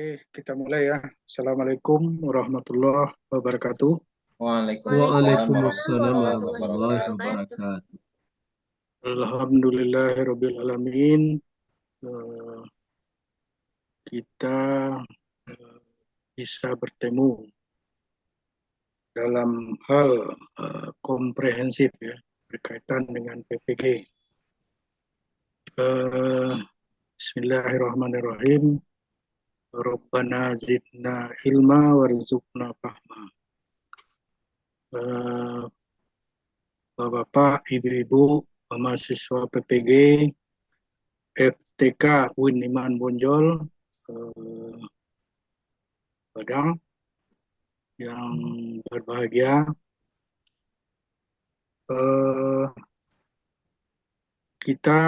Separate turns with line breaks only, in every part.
Kita mulai ya. Assalamualaikum warahmatullahi wabarakatuh.
Waalaikumsalam
Waalaikumsalam
warahmatullahi
warahmatullahi
wabarakatuh.
wabarakatuh.
Alhamdulillahirabbil alamin. Eh, Kita eh, bisa bertemu dalam hal komprehensif ya berkaitan dengan PPG. Eh, Bismillahirrahmanirrahim. Rabbana zidna ilma warzuqna fahma. Eh, Bapak, Ibu-ibu, mahasiswa PPG, FTK UIN Iman Bonjol, Padang yang berbahagia. Eh, Kita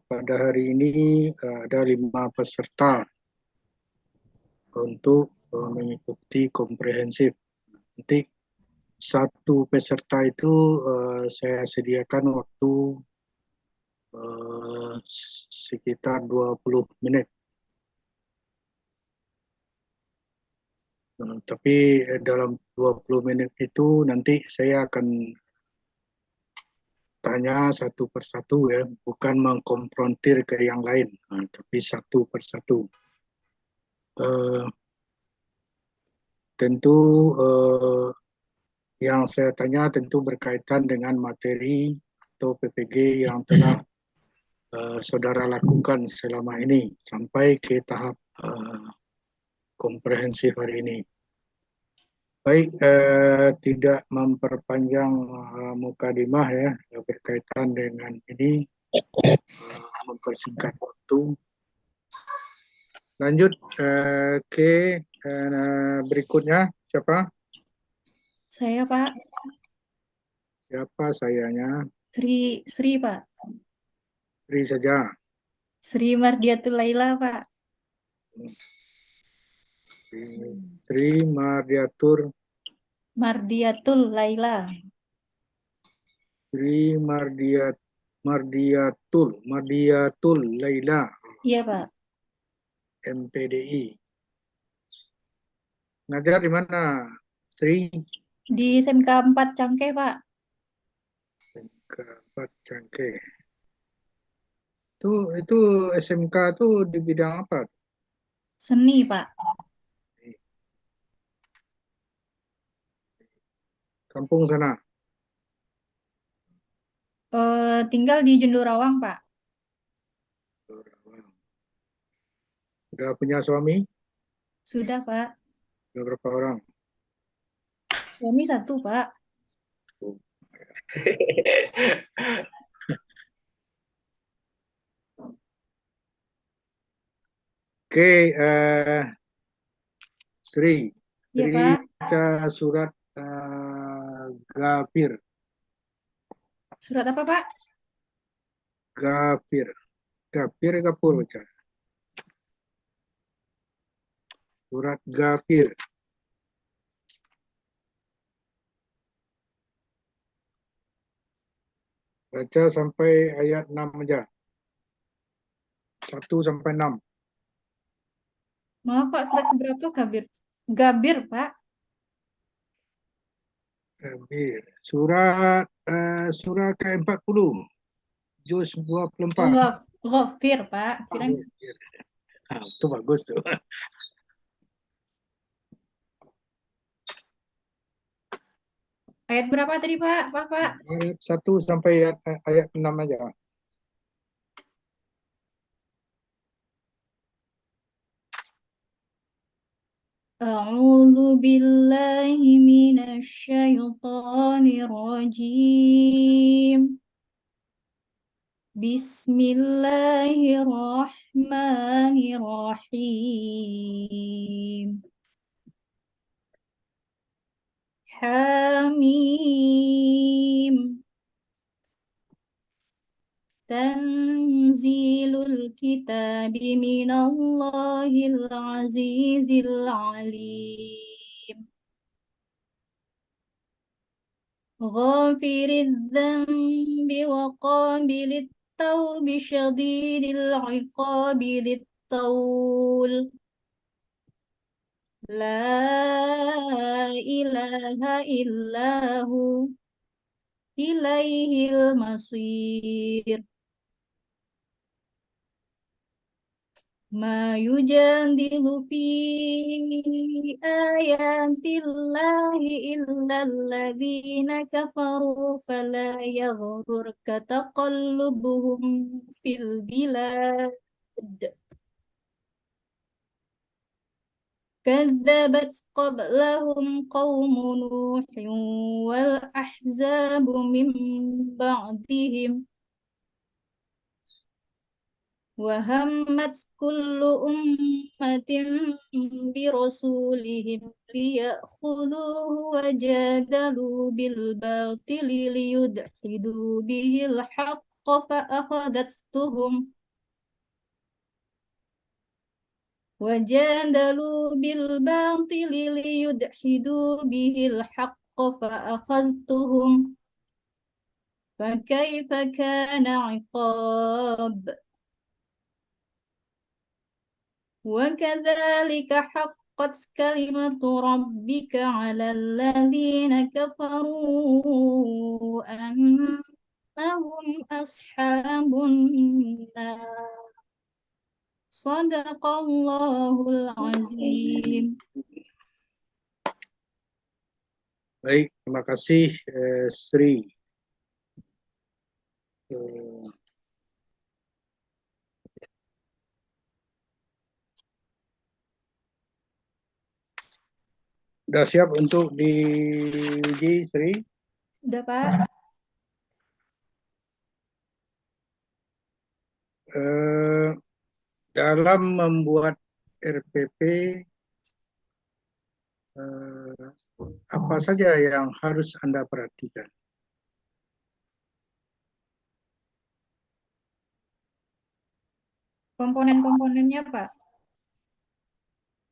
pada hari ini ada 5 peserta untuk mengikuti komprehensif. Nanti satu peserta itu saya sediakan waktu sekitar 20 menit. Tapi dalam 20 menit itu nanti saya akan tanya satu persatu ya, bukan mengkonfrontir ke yang lain, tapi satu persatu. Uh, Tentu yang saya tanya tentu berkaitan dengan materi atau PPG yang telah saudara lakukan selama ini sampai ke tahap komprehensif hari ini. Baik, tidak memperpanjang mukadimah ya berkaitan dengan ini, mempersingkat waktu. Lanjut ke berikutnya, siapa?
Saya Pak,
Siapa sayanya?
Sri Pak,
Sri saja.
Sri Mardiatul Laila Pak.
Sri Mardiatur.
Mardiatul Laila.
Sri Mardiatul Laila.
Iya Pak.
MPDI. Ngajar di mana, Sri?
Di SMK 4 Cangke Pak.
Keempat Cangke. Itu SMK itu di bidang apa?
Seni Pak.
Kampung sana.
Tinggal di Jundurawang Pak.
Sudah punya suami?
Sudah Pak.
Sudah berapa orang?
Suami satu Pak.
Oke, Sri.
Iya
Sri
Pak.
baca surat Ghafir.
Surat apa Pak?
Ghafir. Ghafir Gapur baca. Surat Ghafir. Baca sampai ayat 6 aja. 1 sampai 6.
Maaf Pak, surat berapa Gabir? Gabir Pak.
Ghafir. Surah ke-40. Juz 24.
Ghafir Pak. Kirain
Itu bagus tuh.
ayat berapa tadi Pak? Pak.
Ayat 1 sampai ayat 6 aja.
أعوذ بالله من الشيطان الرجيم بسم الله الرحمن الرحيم حميم تنزيل الكتاب من الله العزيز العليم غافر الذنب وقابل التوب شديد العقاب ذي الطول La ilaha illahu ilaihil masir. Ma yujadilu fi ayatillahi illalladzina kafaru fala yaghurka taqallubuhum fil bilad. كذبت قبلهم قوم نوح والأحزاب من بعدهم وهمت كل أمة برسولهم ليأخذوه وجادلوا بالباطل ليدحدوا به الحق فأخذتهم وجادلوا بالباطل ليدحدوا به الحق فأخذتهم فكيف كان عقاب وكذلك حقت كلمة ربك على الذين كفروا أنهم أصحاب النار صدق الله العظيم.
Baik, terima kasih Sri. Eh, Sudah siap untuk diuji, Sri?
Udah, Pak?
Eh, Dalam membuat RPP, apa saja yang harus Anda perhatikan?
Komponen-komponennya, Pak.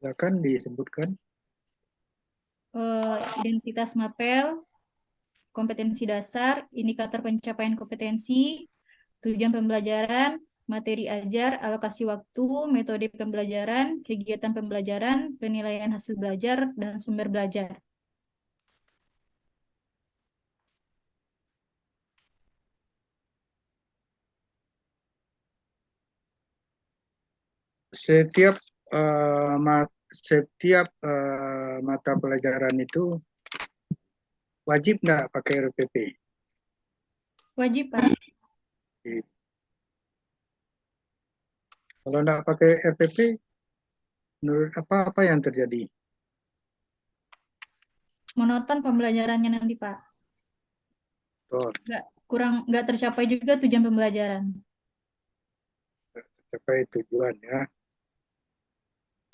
Silakan disebutkan.
Identitas mapel, kompetensi dasar, indikator pencapaian kompetensi, tujuan pembelajaran, materi ajar, alokasi waktu, metode pembelajaran, kegiatan pembelajaran, penilaian hasil belajar, dan sumber belajar.
Setiap mata pelajaran itu wajib nggak pakai RPP?
Wajib, Pak.
Kalau nggak pakai RPP, menurut apa yang terjadi?
Monoton pembelajarannya nanti, Pak. Nggak tercapai juga tujuan pembelajaran.
Tercapai tujuan ya.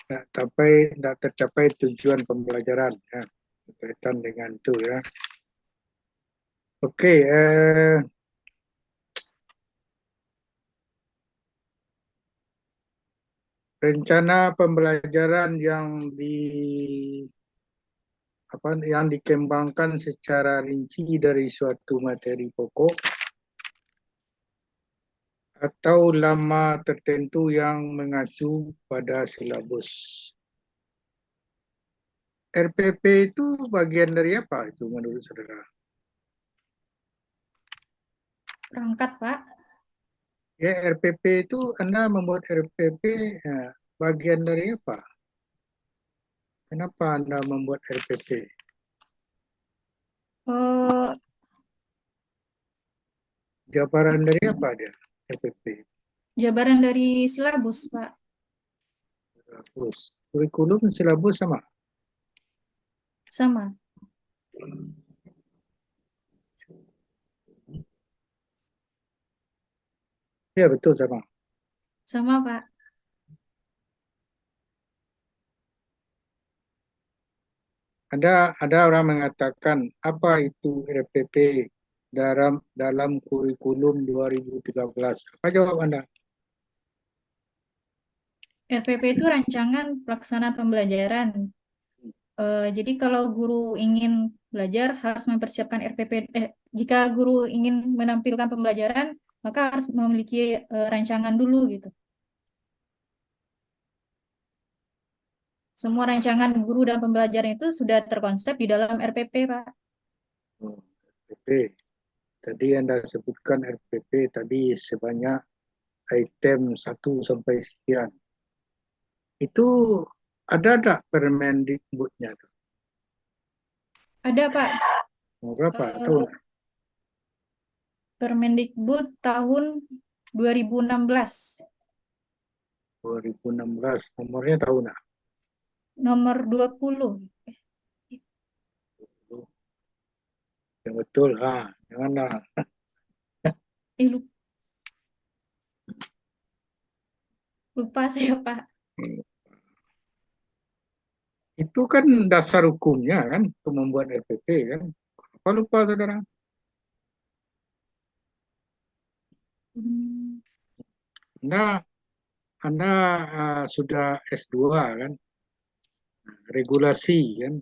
Nggak tercapai tujuan pembelajaran ya. Berkaitan dengan itu ya. Oke, rencana pembelajaran yang dikembangkan secara rinci dari suatu materi pokok atau lama tertentu yang mengacu pada silabus. RPP itu bagian dari apa itu menurut saudara?
Perangkat, Pak.
Ya, RPP itu Anda membuat RPP bagian dari apa? Kenapa Anda membuat RPP? Jabaran dari apa dia RPP?
Jabaran dari silabus, Pak.
Silabus. Kurikulum silabus sama?
Sama.
Ya, betul sama.
Sama, Pak.
Ada orang mengatakan apa itu RPP dalam kurikulum 2013. Apa jawab Anda?
RPP itu rancangan pelaksanaan pembelajaran. Jadi kalau guru ingin belajar harus mempersiapkan RPP. Jika guru ingin menampilkan pembelajaran, maka harus memiliki, rancangan dulu gitu. Semua rancangan guru dan pembelajaran itu sudah terkonsep di dalam RPP, Pak.
Oh, RPP. Tadi Anda sebutkan RPP tadi sebanyak item 1 sampai sekian. Itu ada tak Permendikbudnya tuh?
Ada, Pak.
Berapa
Eh,
tahun?
Permendikbud tahun 2016,
2016. Nomornya tahu nak?
nomor 20.
Yang betul. Janganlah.
Lupa, lupa saya, Pak.
Itu kan dasar hukumnya kan untuk membuat RPP kan. Apa lupa saudara?
Hmm.
Anda, Anda sudah S2 kan? Regulasi kan?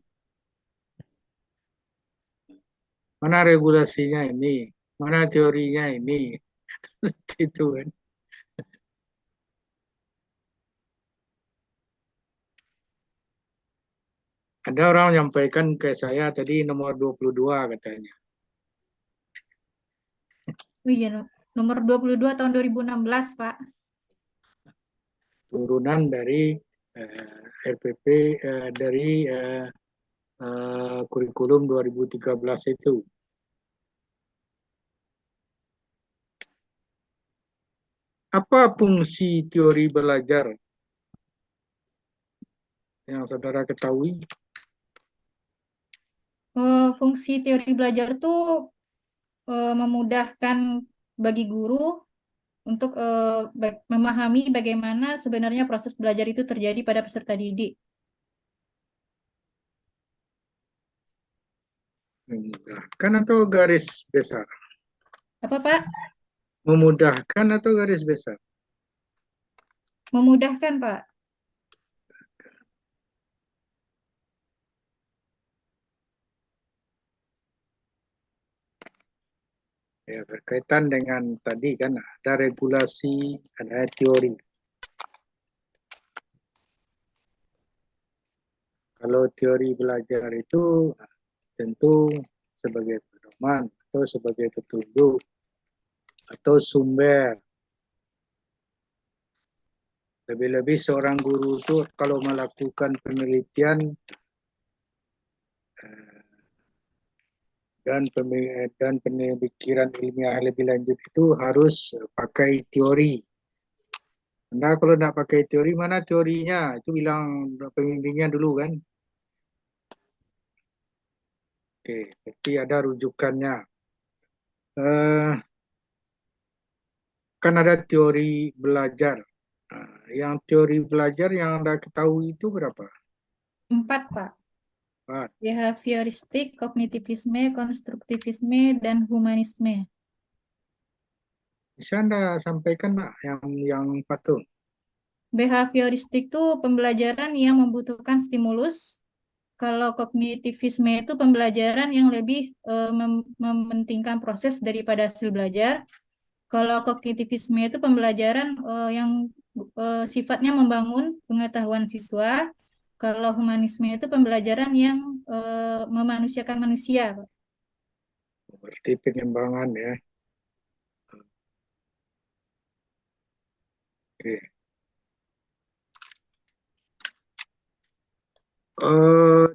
Mana regulasinya ini? Mana teorinya ini? Itu kan. Ada orang menyampaikan ke saya tadi nomor 22 katanya.
Oh iya, nomor 22 tahun 2016, Pak.
Turunan dari RPP dari kurikulum 2013 itu. Apa fungsi teori belajar yang saudara ketahui?
Fungsi teori belajar itu memudahkan bagi guru untuk memahami bagaimana sebenarnya proses belajar itu terjadi pada peserta didik.
Memudahkan atau garis besar?
Apa, Pak?
Memudahkan atau garis besar?
Memudahkan, Pak.
Ya, berkaitan dengan tadi kan ada regulasi, ada teori. Kalau teori belajar itu tentu sebagai pedoman atau sebagai petunjuk atau sumber. Lebih-lebih seorang guru itu kalau melakukan penelitian eh, dan pemikiran ilmiah lebih lanjut itu harus pakai teori. Anda kalau tidak pakai teori, mana teorinya? Itu bilang pembimbingnya dulu kan. Oke, berarti ada rujukannya. Eh, kan ada teori belajar. Yang teori belajar yang Anda ketahui itu berapa?
4, Pak.
Empat.
Behavioristik, kognitivisme, konstruktivisme, dan humanisme.
Bisa Anda sampaikan Pak, yang empat tuh?
Behavioristik itu pembelajaran yang membutuhkan stimulus. Kalau kognitivisme itu pembelajaran yang lebih mementingkan proses daripada hasil belajar. Kalau kognitivisme itu pembelajaran yang sifatnya membangun pengetahuan siswa. Kalau humanisme itu pembelajaran yang memanusiakan manusia, Pak.
Berarti pengembangan ya. Oke.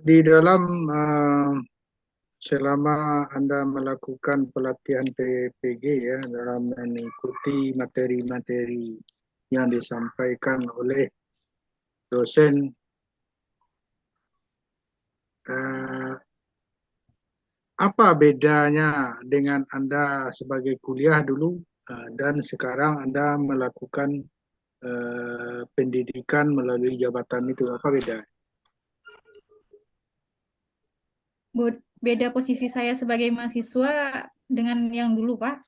Di dalam selama Anda melakukan pelatihan PPG ya dalam mengikuti materi-materi yang disampaikan oleh dosen, eh, apa bedanya dengan Anda sebagai kuliah dulu dan sekarang Anda melakukan pendidikan melalui jabatan itu? Apa beda?
Beda posisi saya sebagai mahasiswa dengan yang dulu, Pak.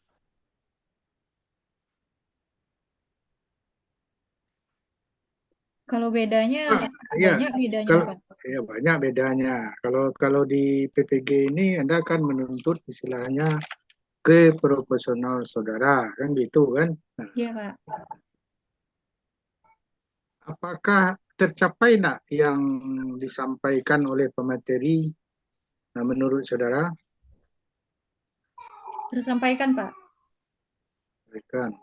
Kalau bedanya
Ya,
banyak bedanya,
kalau
Pak.
ya banyak bedanya. Kalau di PPG ini Anda kan menuntut istilahnya ke profesional saudara kan gitu kan. Nah,
Iya, Pak.
apakah tercapai nak yang disampaikan oleh pemateri? Nah, menurut saudara,
Tersampaikan, Pak.
berikan.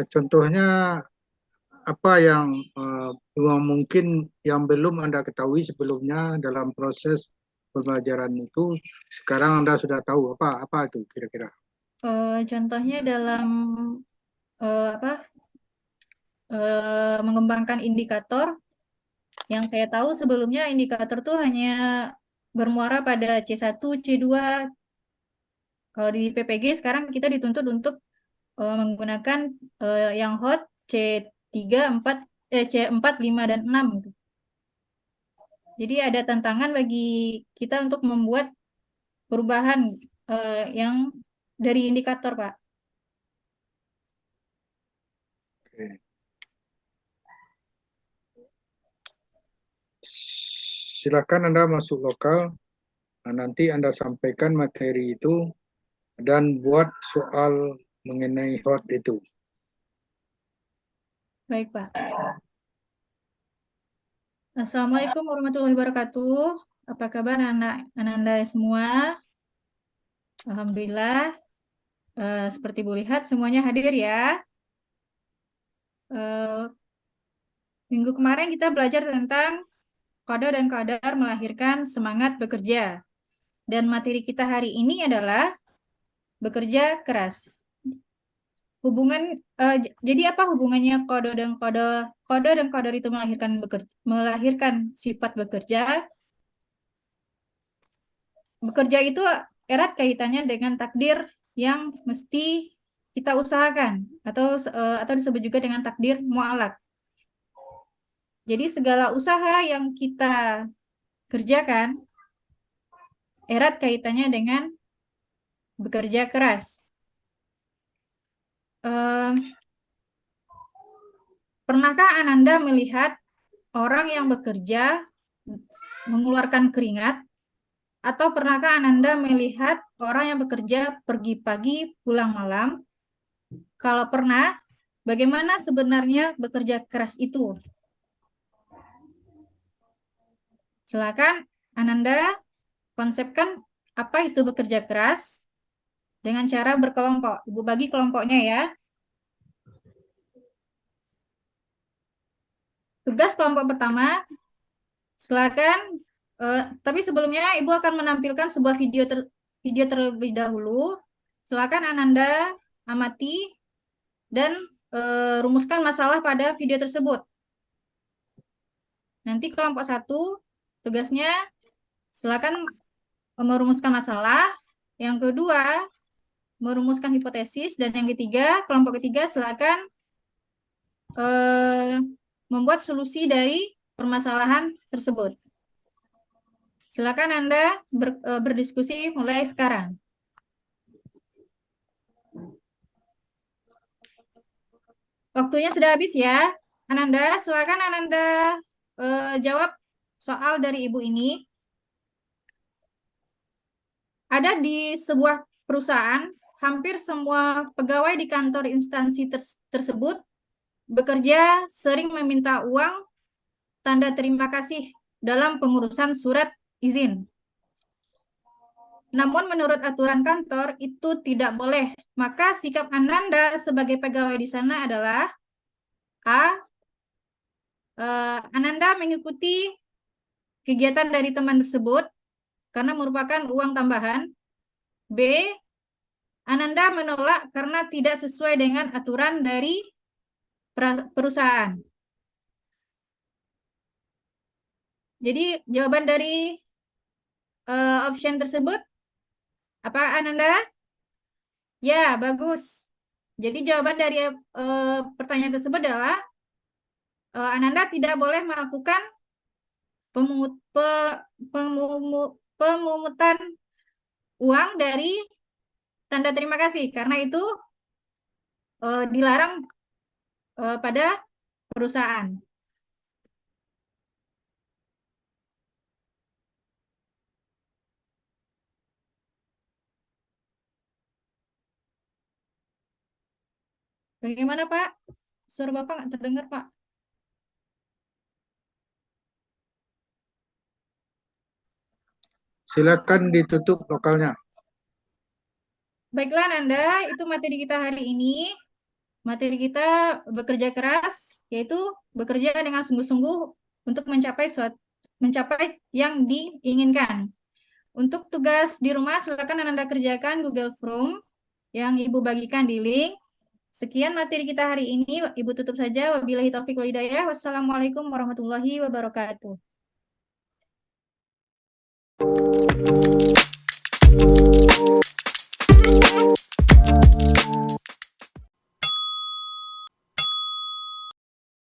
Contohnya apa yang mungkin yang belum Anda ketahui sebelumnya dalam proses pembelajaran itu, sekarang Anda sudah tahu apa itu kira-kira?
Contohnya dalam apa mengembangkan indikator, yang saya tahu sebelumnya indikator tuh hanya bermuara pada C1, C2. Kalau di PPG sekarang kita dituntut untuk menggunakan yang hot C3, 4, C4, 5, dan 6 gitu. Jadi ada tantangan bagi kita untuk membuat perubahan yang dari indikator, Pak.
Oke. Silakan Anda masuk lokal, nanti Anda sampaikan materi itu dan buat soal mengenai hot itu.
Baik, Pak. Assalamualaikum warahmatullahi wabarakatuh. Apa kabar anak-anak semua? Alhamdulillah, seperti Bu lihat semuanya hadir ya. Eh, Minggu kemarin kita belajar tentang kode dan kadar melahirkan semangat bekerja. Dan materi kita hari ini adalah bekerja keras. Jadi apa hubungannya kode dan kadar itu melahirkan sifat bekerja. Bekerja itu erat kaitannya dengan takdir yang mesti kita usahakan atau disebut juga dengan takdir mualak. Jadi segala usaha yang kita kerjakan erat kaitannya dengan bekerja keras. Pernahkah Ananda melihat orang yang bekerja mengeluarkan keringat? Atau pernahkah Ananda melihat orang yang bekerja pergi pagi, pulang malam? Kalau pernah, bagaimana sebenarnya bekerja keras itu? Silakan Ananda konsepkan apa itu bekerja keras dengan cara berkelompok. Ibu bagi kelompoknya ya. Tugas kelompok pertama, silakan. Tapi sebelumnya Ibu akan menampilkan sebuah video terlebih dahulu. Silakan Ananda amati dan rumuskan masalah pada video tersebut. Nanti kelompok satu tugasnya silakan merumuskan masalah. Yang kedua merumuskan hipotesis, dan yang ketiga kelompok ketiga silakan membuat solusi dari permasalahan tersebut. Silakan Anda berdiskusi mulai sekarang. Waktunya sudah habis ya. Ananda, silakan Ananda jawab soal dari Ibu ini. Ada di sebuah perusahaan, hampir semua pegawai di kantor instansi tersebut bekerja sering meminta uang tanda terima kasih dalam pengurusan surat izin. Namun menurut aturan kantor itu tidak boleh. Maka sikap Ananda sebagai pegawai di sana adalah A. Ananda mengikuti kegiatan dari teman tersebut karena merupakan uang tambahan. B. Ananda menolak karena tidak sesuai dengan aturan dari perusahaan. Jadi jawaban dari option tersebut apa Ananda? Ya, bagus. Jadi jawaban dari pertanyaan tersebut adalah Ananda tidak boleh melakukan pemungutan uang dari tanda terima kasih karena itu dilarang pada perusahaan. Bagaimana Pak? Suara Bapak nggak terdengar Pak.
Silakan ditutup lokalnya.
Baiklah Nanda, itu materi kita hari ini. Materi kita bekerja keras, yaitu bekerja dengan sungguh-sungguh untuk mencapai yang diinginkan. Untuk tugas di rumah, silakan Anda kerjakan Google Form yang Ibu bagikan di link. Sekian materi kita hari ini, Ibu tutup saja. Wabillahi taufiq wal hidayah. Wassalamualaikum warahmatullahi wabarakatuh.